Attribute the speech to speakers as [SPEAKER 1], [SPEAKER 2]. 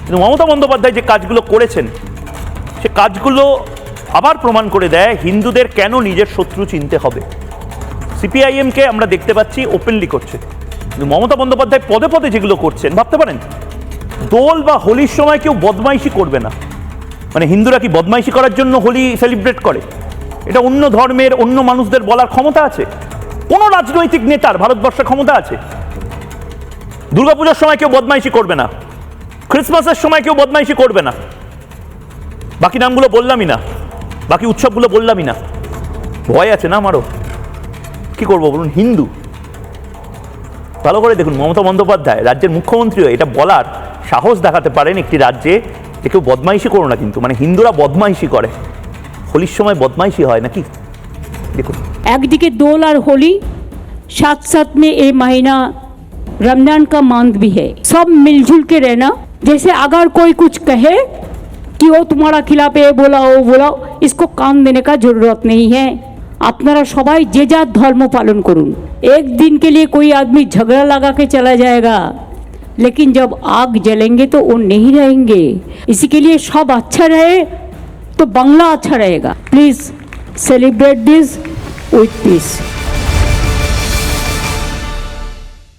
[SPEAKER 1] কিন্তু মমতা বন্দ্যোপাধ্যায় যে কাজগুলো করেছেন সে কাজগুলো আবার প্রমাণ করে দেয় হিন্দুদের কেন নিজের শত্রু চিনতে হবে। সিপিআইএমকে আমরা দেখতে পাচ্ছি ওপেনলি করছে, কিন্তু মমতা বন্দ্যোপাধ্যায় পদে পদে যেগুলো করছেন ভাবতে পারেন দোল বা হোলির সময় কেউ বদমাইশি করবে না। মানে হিন্দুরা কি বদমাইশি করার জন্য হোলি সেলিব্রেট করে? এটা অন্য ধর্মের অন্য মানুষদের বলার ক্ষমতা আছে? কোনো রাজনৈতিক নেতার ভারতবর্ষে ক্ষমতা আছে? দুর্গাপূজার সময় কেউ বদমাইশি করবে না, ক্রিসমাসের সময় কেউ বদমাইশি করবে না, বাকি নামগুলো বললামই না, বাকি উৎসবগুলো বললামই না। ভয় আছে না আমারও? কি করবো বলুন? হিন্দু। ভালো করে দেখুন, মমতা বন্দ্যোপাধ্যায় রাজ্যের মুখ্যমন্ত্রীও এটা বলার সাহস দেখাতে পারেন একটি রাজ্যে যে কেউ বদমাইশি করো না, কিন্তু মানে হিন্দুরা বদমাইশি করে। হোলির সময় বদমাইশি হয় নাকি? দেখুন,
[SPEAKER 2] একদিকে দোল और होली, साथ साथ में ये महीना रमजान का मांग भी है। सब मिलजुल के रहना। जैसे अगर कोई कुछ कहे कि वो तुम्हारा खिलाफ ये बोला वो बोला, इसको कान देने का जरूरत नहीं है। আপনারা সবাই যে যার ধর্ম পালন করুন। एक दिन के लिए कोई आदमी झगड़ा लगा के चला जाएगा, लेकिन जब आग जलेंगे तो वो नहीं रहेंगे। इसी के लिए सब अच्छा रहे तो बांग्ला अच्छा रहेगा। Please celebrate this with peace.